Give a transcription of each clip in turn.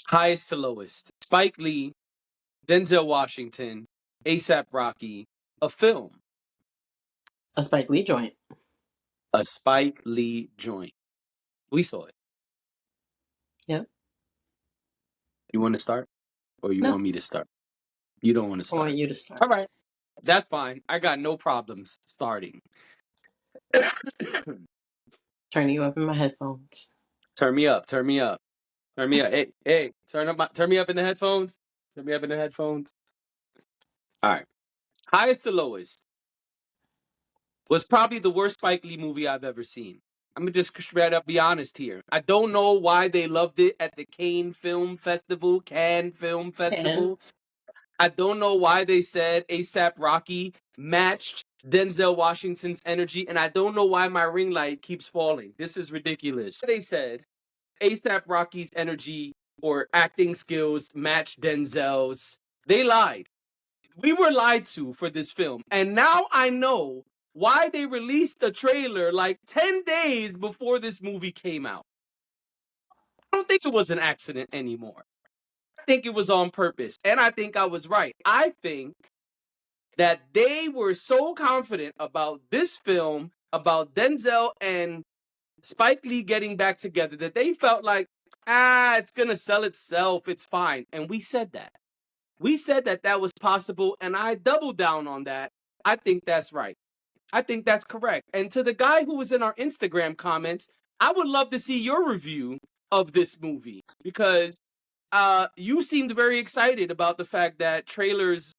Highest to lowest. Spike Lee, Denzel Washington, ASAP Rocky, a film, A Spike Lee joint. a Spike Lee joint. We saw it. Yep. You want to start? Or you No, want me to start? You don't want to I start. want you to start. All right. That's fine. I got no problems starting. Turning you up in my headphones. Turn me up. Turn me up. Turn me up. Hey, turn me up in the headphones. Turn me up in the headphones. All right. Highest to lowest was probably the worst Spike Lee movie I've ever seen. I'm gonna just straight up be honest here. I don't know why they loved it at the Cannes Film Festival. I don't know why they said ASAP Rocky matched Denzel Washington's energy, and I don't know why my ring light keeps falling. This is ridiculous. They said ASAP Rocky's energy or acting skills matched Denzel's. They lied. We were lied to for this film. And now I know why they released the trailer like 10 days before this movie came out. I don't think it was an accident anymore. I think it was on purpose. And I think I was right. I think that they were so confident about this film, about Denzel and Spike Lee getting back together, that they felt like, it's going to sell itself. It's fine. And we said that. We said that that was possible, and I doubled down on that. I think that's right. I think that's correct. And to the guy who was in our Instagram comments, I would love to see your review of this movie because you seemed very excited about the fact that trailers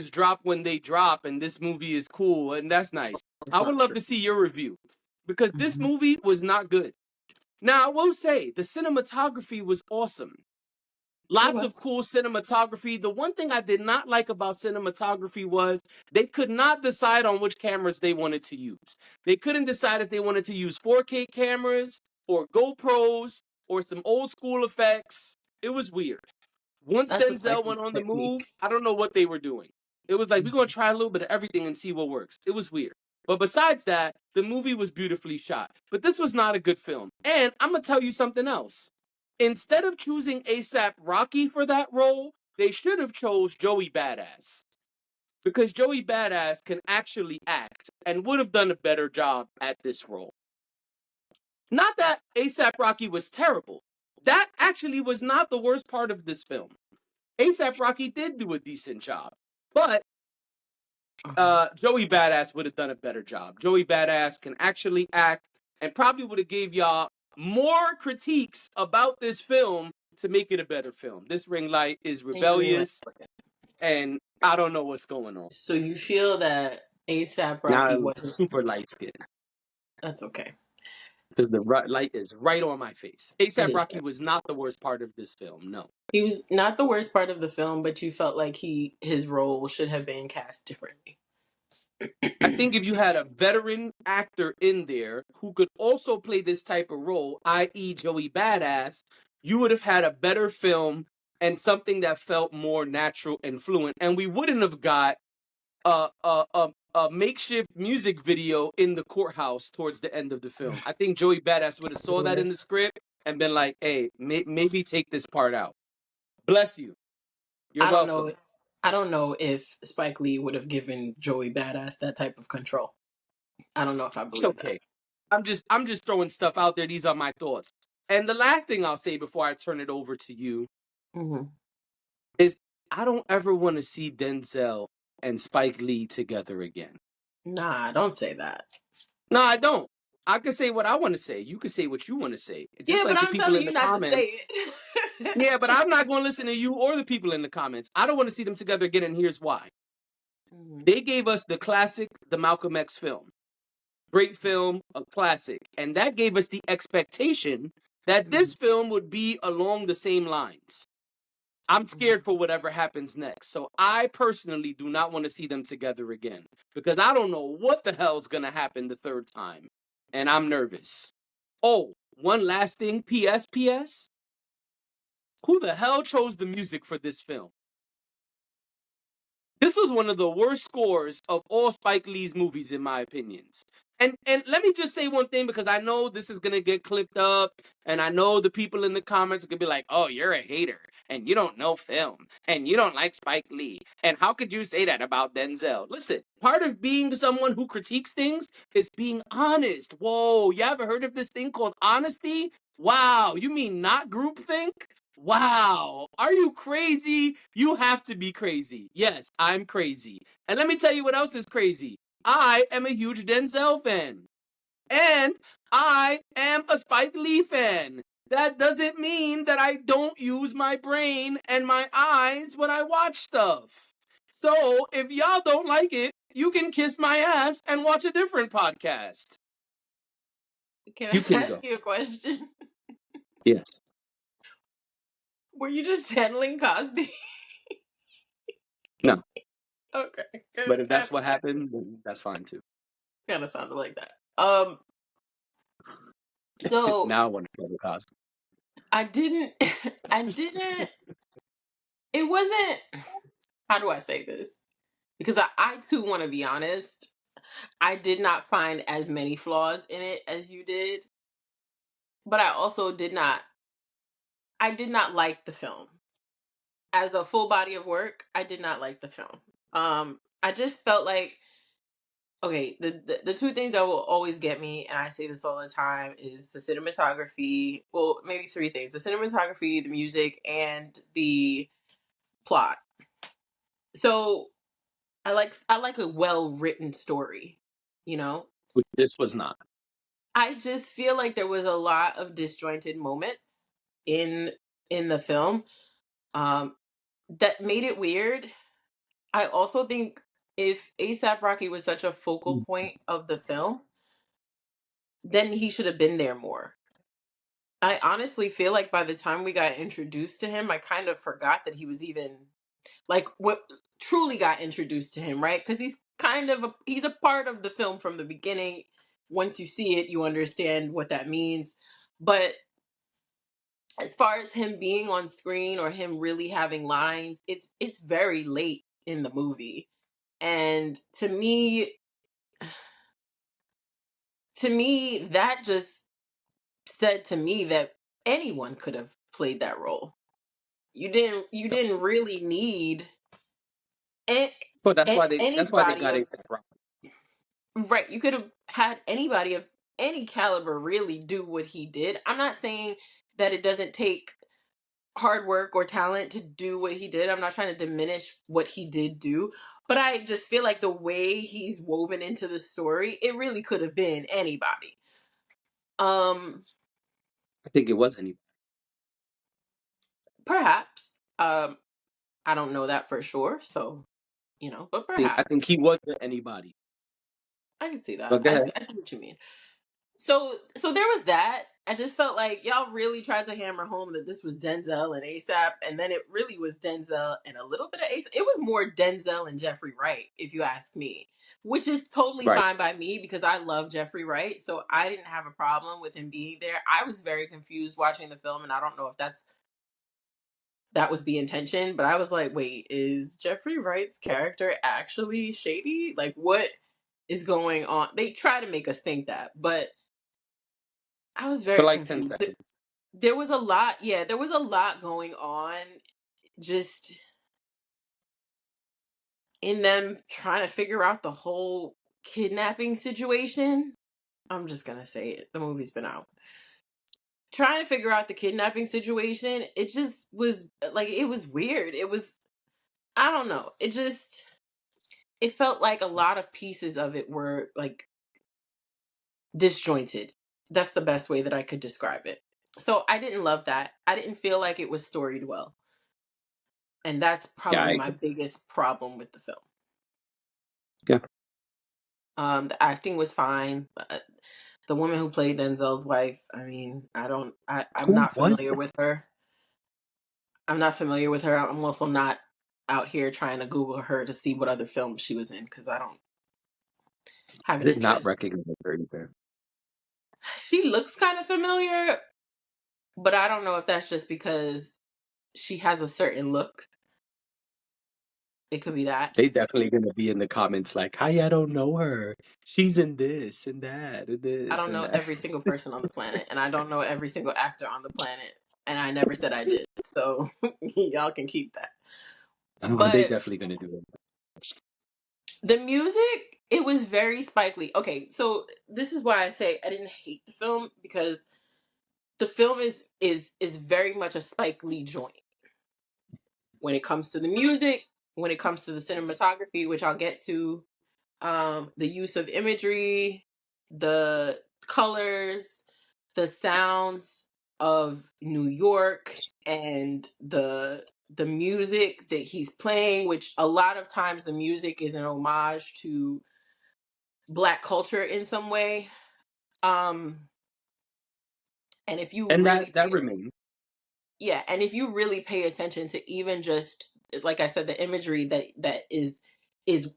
drop when they drop, and this movie is cool, and that's nice. I would love to see your review because this movie was not good. Now, I will say the cinematography was awesome. Lots of cool cinematography. The one thing I did not like about cinematography was they could not decide on which cameras they wanted to use. They couldn't decide if they wanted to use 4K cameras or GoPros or some old school effects. It was weird. Once Denzel went on the move, I don't know what they were doing. It was like, we're going to try a little bit of everything and see what works. It was weird. But besides that, the movie was beautifully shot. But this was not a good film. And I'm going to tell you something else. Instead of choosing ASAP Rocky for that role, they should have chose Joey Badass. Because Joey Badass can actually act and would have done a better job at this role. Not that ASAP Rocky was terrible. That actually was not the worst part of this film. ASAP Rocky did do a decent job. But Joey Badass would have done a better job. Joey Badass can actually act and probably would have gave y'all more critiques about this film to make it a better film. This ring light is rebellious, and I don't know what's going on. So you feel that ASAP Rocky wasn't super light skin? That's okay. Because the light is right on my face. ASAP Rocky was not the worst part of this film, no. He was not the worst part of the film, but you felt like his role should have been cast differently. I think if you had a veteran actor in there who could also play this type of role, i.e. Joey Badass, you would have had a better film and something that felt more natural and fluent. And we wouldn't have got a makeshift music video in the courthouse towards the end of the film. I think Joey Badass would have saw that in the script and been like, hey, maybe take this part out. Bless you. You're welcome. I don't know if Spike Lee would have given Joey Badass that type of control. I don't know if I believe it's okay. That. I'm just throwing stuff out there. These are my thoughts. And the last thing I'll say before I turn it over to you is I don't ever want to see Denzel and Spike Lee together again. Nah, don't say that. No, I don't. I can say what I want to say. You can say what you want to say. Just like but I'm telling you not to say it. Yeah, but I'm not going to listen to you or the people in the comments. I don't want to see them together again, and here's why. They gave us the classic, the Malcolm X film. Great film, a classic. And that gave us the expectation that this film would be along the same lines. I'm scared for whatever happens next. So I personally do not want to see them together again. Because I don't know what the hell's going to happen the third time. And I'm nervous. Oh, one last thing. PS. Who the hell chose the music for this film? This was one of the worst scores of all Spike Lee's movies, in my opinions. And let me just say one thing, because I know this is gonna get clipped up, and I know the people in the comments are gonna be like, "Oh, you're a hater, and you don't know film, and you don't like Spike Lee, and how could you say that about Denzel?" Listen, part of being someone who critiques things is being honest. Whoa, you ever heard of this thing called honesty? Wow, you mean not groupthink? Wow, are you crazy? You have to be crazy. Yes, I'm crazy. And let me tell you what else is crazy. I am a huge Denzel fan. And I am a Spike Lee fan. That doesn't mean that I don't use my brain and my eyes when I watch stuff. So if y'all don't like it, you can kiss my ass and watch a different podcast. Can You I can ask go. you a question? Yes. Were you just channeling Cosby? No. Okay. But if that's what happened, then that's fine too. Kind of sounded like that. So Now I want to play the Cosby. I didn't. I didn't. It wasn't. How do I say this? Because I too want to be honest. I did not find as many flaws in it as you did, but I also did not. I did not like the film as a full body of work. I did not like the film. I just felt like, okay, the two things that will always get me, and I say this all the time, is the cinematography. Well, maybe three things: the cinematography, the music, and the plot. So I like a well written story. You know, Which this was not. I just feel like there was a lot of disjointed moments in in the film, um, that made it weird. I also think if ASAP Rocky was such a focal point of the film, then he should have been there more. I honestly feel like by the time we got introduced to him, I kind of forgot that he was even like what truly got introduced to him, right? Because he's kind of he's a part of the film from the beginning. Once you see it, you understand what that means. But as far as him being on screen or him really having lines, it's very late in the movie. And to me that just said to me that anyone could have played that role. You didn't really need a- But that's why they anybody got of ASAP Rocky. right. You could have had anybody of any caliber really do what he did. I'm not saying that it doesn't take hard work or talent to do what he did. I'm not trying to diminish what he did do, but I just feel like the way he's woven into the story, it really could have been anybody. Um, I think it was anybody. Perhaps. I don't know that for sure, so but I perhaps think he was anybody. I can see that. But go ahead. I see what you mean. So there was that. I just felt like y'all really tried to hammer home that this was Denzel and ASAP, and then it really was Denzel and a little bit of ASAP. It was more Denzel and Jeffrey Wright, if you ask me, which is totally Right. fine by me because I love Jeffrey Wright, so I didn't have a problem with him being there. I was very confused watching the film, and I don't know if that was the intention, but I was like, wait, is Jeffrey Wright's character actually shady? Like, what is going on? They try to make us think that, but I was For very like 10 confused. seconds. There was a lot, yeah, there was a lot going on just in them trying to figure out the whole kidnapping situation. I'm just gonna say it. The movie's been out. Trying to figure out the kidnapping situation, it just was like it was weird. It was I don't know. It felt like a lot of pieces of it were like disjointed. That's the best way that I could describe it. So I didn't love that. I didn't feel like it was storied well. And that's Yeah, I probably my agree. biggest problem with the film. Yeah. The acting was fine. The woman who played Denzel's wife, I mean, I'm Who not was familiar that? with her. I'm not familiar with her. I'm also not out here trying to Google her to see what other films she was in because I don't have I an did not interest. recognize her either. She looks kind of familiar, but I don't know if that's just because she has a certain look. It could be that. They definitely gonna be in the comments like, "Hi, I don't know her. She's in this and that and I this don't and know that." every single person on the planet, and I don't know every single actor on the planet, and I never said I did. So y'all can keep that. Oh, they But definitely gonna do it. the music, it was very Spike Lee. Okay, so this is why I say I didn't hate the film, because the film is very much a Spike Lee joint when it comes to the music, when it comes to the cinematography, which I'll get to, the use of imagery, the colors, the sounds of New York, and the music that he's playing, which a lot of times the music is an homage to Black culture in some way. Um, and if you And really that pay remains. yeah, and if you really pay attention to even just, like I said, the imagery that is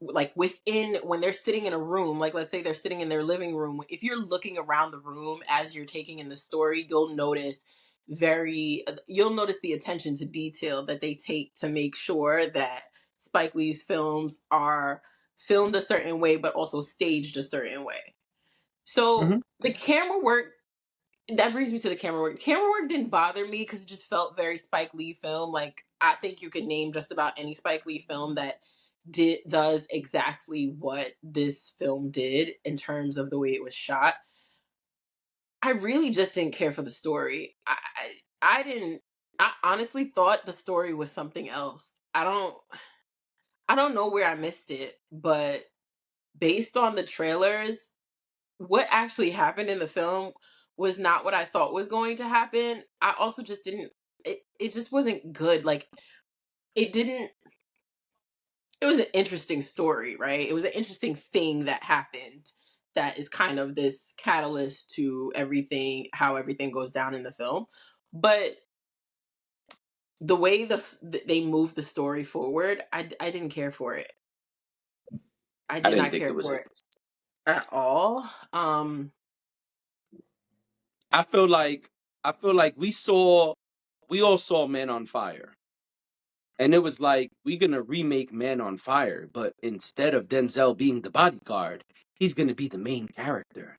like within, when they're sitting in a room, like let's say they're sitting in their living room, if you're looking around the room as you're taking in the story, you'll notice the attention to detail that they take to make sure that Spike Lee's films are filmed a certain way but also staged a certain way. So Mhm. the camera work, that brings me to the camera work. Camera work didn't bother me because it just felt very Spike Lee film. Like, I think you could name just about any Spike Lee film that does exactly what this film did in terms of the way it was shot. I really just didn't care for the story. I didn't. I honestly thought the story was something else. I don't know where I missed it, but based on the trailers, what actually happened in the film was not what I thought was going to happen. I also just didn't, it just wasn't good. Like, it didn't, it was an interesting story, right? It was an interesting thing that happened that is kind of this catalyst to everything, how everything goes down in the film. But the way they moved the story forward, I didn't care for it. I I did didn't not think care it was. for it at all. I feel like we all saw Man on Fire. And it was like, we're gonna remake Man on Fire, but instead of Denzel being the bodyguard, he's gonna be the main character.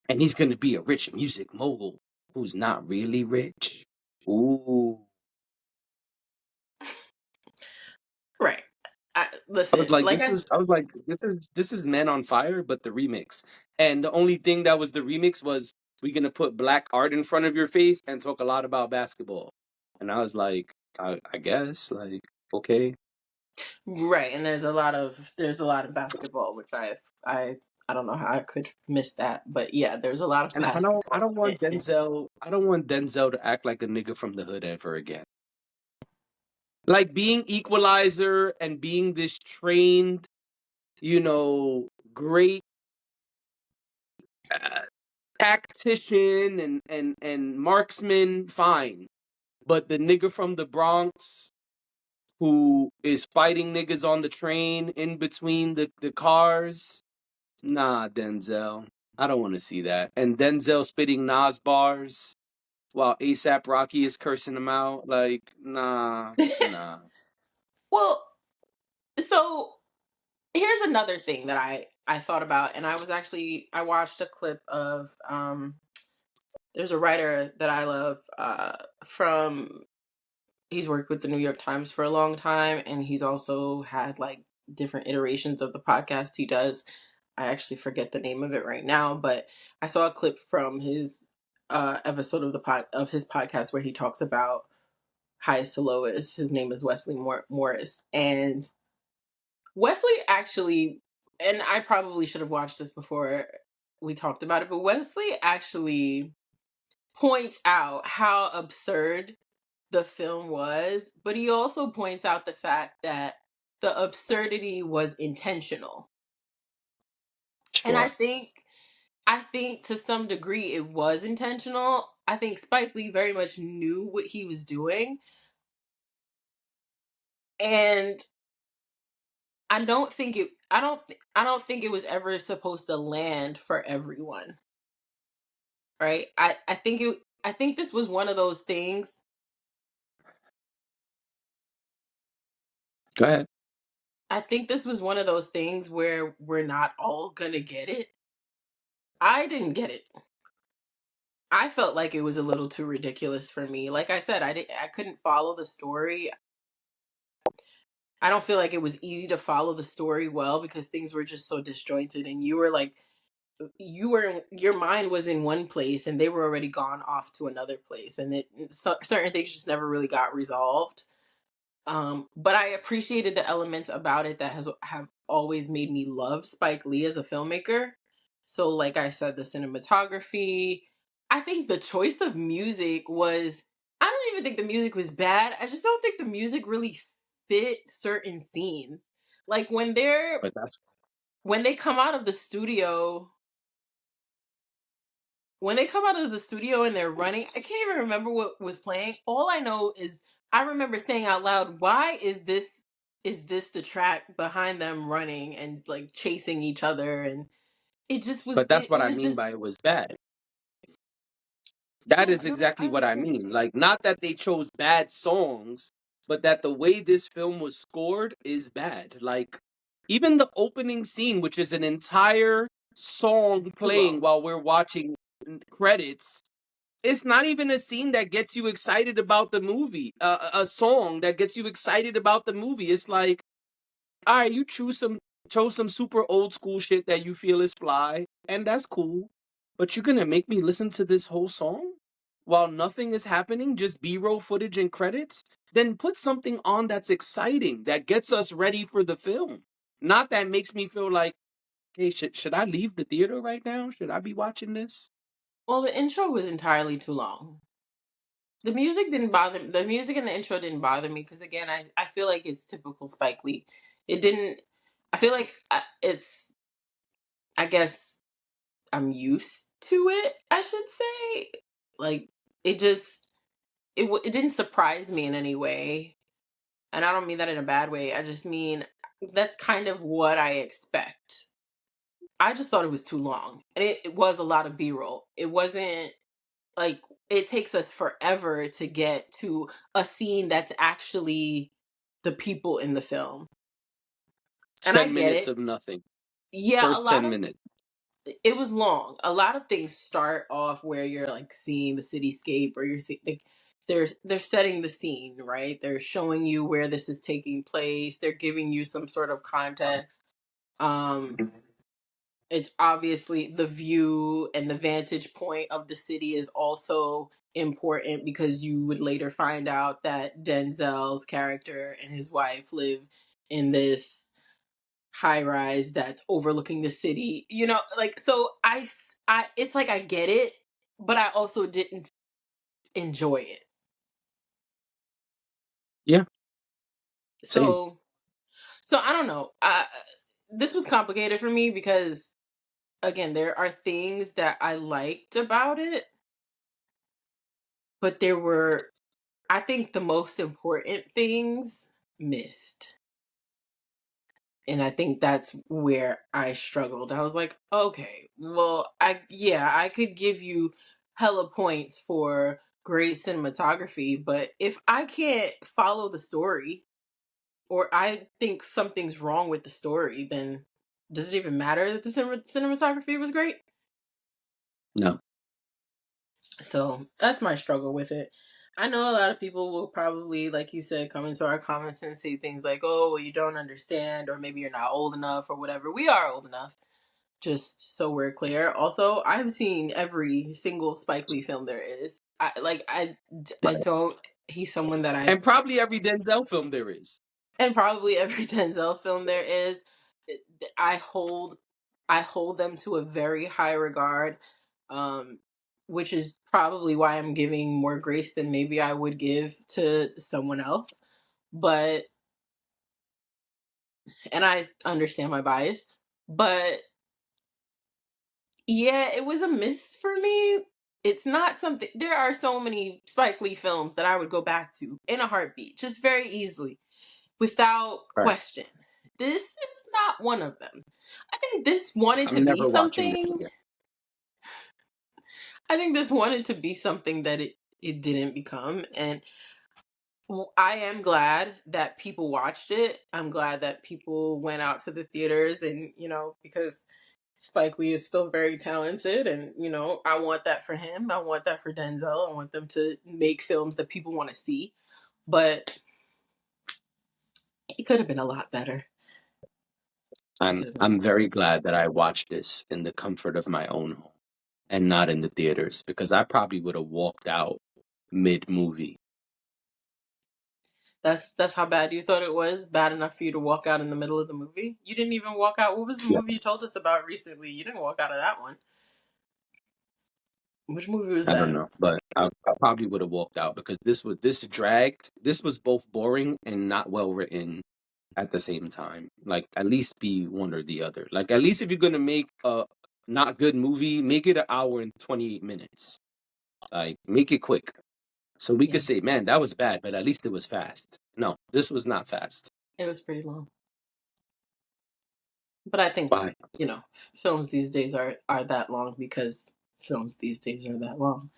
And he's gonna be a rich music mogul who's not really rich. Ooh. Right. I was Listen, like, like this is Men on Fire, but the remix. And the only thing that was the remix was, we're gonna put black art in front of your face and talk a lot about basketball. And I was like, I guess, like, okay. right, and there's a lot of basketball, which I don't know how I could miss that, but yeah, there's a lot of And I basketball. don't want Denzel to act like a nigga from the hood ever again. Like, being Equalizer and being this trained, great uh, tactician and marksman, fine. But the nigga from the Bronx who is fighting niggas on the train in between the cars, nah, Denzel. I don't want to see that. And Denzel spitting Nas bars while ASAP Rocky is cursing him out. Like, nah, nah. Well, so here's another thing that I thought about, and I watched a clip of there's a writer that I love from he's worked with the New York Times for a long time, and he's also had like different iterations of the podcast he does. I actually forget the name of it right now, but I saw a clip from his episode of his podcast where he talks about highest to lowest. His name is Wesley Morris, and Wesley actually, and I probably should have watched this before we talked about it, but Wesley actually points out how absurd the film was, but he also points out the fact that the absurdity was intentional. And Sure. I think to some degree it was intentional. I think Spike Lee very much knew what he was doing, and I don't think it was ever supposed to land for everyone, right? I think this was one of those things. Go ahead. I think this was one of those things where we're not all gonna get it. I didn't get it. I felt like it was a little too ridiculous for me. Like I said, I couldn't follow the story. I don't feel like it was easy to follow the story well because things were just so disjointed, and you were like, your mind was in one place and they were already gone off to another place, and certain things just never really got resolved. But I appreciated the elements about it that have always made me love Spike Lee as a filmmaker. So, like I said, the cinematography. I think the choice of music was. I don't even think the music was bad. I just don't think the music really fit certain themes. Like But that's when they come out of the studio when they come out of the studio and they're running, I can't even remember what was playing. All I know is I remember saying out loud, "Why is this the track behind them running and like chasing each other?" And it just was but that's what it I was mean just by it was bad. That yeah, is no, I exactly what I understand. mean. Like, not that they chose bad songs, but that the way this film was scored is bad. Like, even the opening scene, which is an entire song Too playing long. while we're watching credits, it's not even a scene that gets you excited about the movie. A song that gets you excited about the movie. It's like, all right, you chose some super old school shit that you feel is fly, and that's cool. But you're gonna make me listen to this whole song while nothing is happening, just B-roll footage and credits? Then put something on that's exciting, that gets us ready for the film. Not that makes me feel like, hey, should I leave the theater right now? Should I be watching this? Well, the intro was entirely too long. The music didn't bother The music in the intro didn't bother me because again, I feel like it's typical Spike Lee. It didn't. I feel like it's. I guess I'm used to it, I should say. Like it just it didn't surprise me in any way. And I don't mean that in a bad way. I just mean that's kind of what I expect. I just thought it was too long. And it was a lot of B-roll. It wasn't like it takes us forever to get to a scene that's actually the people in the film. And I 10 get minutes it. of nothing. Yeah, a First lot 10 of minutes. it was long. A lot of things start off where you're like seeing the cityscape or you're seeing like they're setting the scene, right? They're showing you where this is taking place. They're giving you some sort of context. Um it's obviously the view and the vantage point of the city is also important because you would later find out that Denzel's character and his wife live in this high rise that's overlooking the city. Like so I it's like I get it, but I also didn't enjoy it. Yeah, same. So so I don't know. This was complicated for me because again, there are things that I liked about it, but there were I think the most important things missed. And I think that's where I struggled. I was like, okay, well, I could give you hella points for great cinematography, but if I can't follow the story or I think something's wrong with the story, then does it even matter that the cinematography was great? No. So that's my struggle with it. I know a lot of people will probably, like you said, come into our comments and say things like, oh, well, you don't understand, or maybe you're not old enough, or whatever. We are old enough, just so we're clear. Also, I've seen every single Spike Lee film there is. I Right. don't, he's someone that And probably every Denzel film there is. and probably every Denzel film there is. I hold I hold them to a very high regard, um, which is probably why I'm giving more grace than maybe I would give to someone else. But and I understand my bias, but yeah, it was a miss for me. It's not something. There are so many Spike Lee films that I would go back to in a heartbeat, just very easily, without Right. question. This is not one of them. I think this wanted to I'm be never watching it something. again. I think this wanted to be something that it didn't become. And I am glad that people watched it. I'm glad that people went out to the theaters, and because Spike Lee is still very talented, and I want that for him. I want that for Denzel. I want them to make films that people want to see. But it could have been a lot better. I'm very glad that I watched this in the comfort of my own home and not in the theaters, because I probably would have walked out mid movie. That's how bad you thought it was? Bad enough for you to walk out in the middle of the movie? You didn't even walk out. What was the movie you Yes. told us about recently? You didn't walk out of that one. Which movie was I don't that? know, but I probably would have walked out because this dragged. This was both boring and not well written at the same time. Like, at least be one or the other. Like, at least if you're gonna make a not good movie, make it an hour and 28 minutes. Like, make it quick. So we Yeah, could say, man, that was bad, but at least it was fast. No, this was not fast. it was pretty long. But I think, Why? films these days are that long because films these days are that long.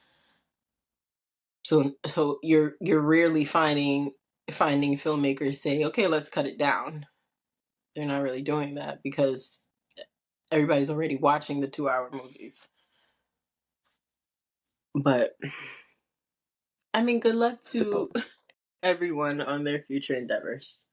So you're rarely finding filmmakers say, okay, let's cut it down. They're not really doing that because everybody's already watching the 2-hour movies. But I mean, good luck to Suppose. everyone on their future endeavors.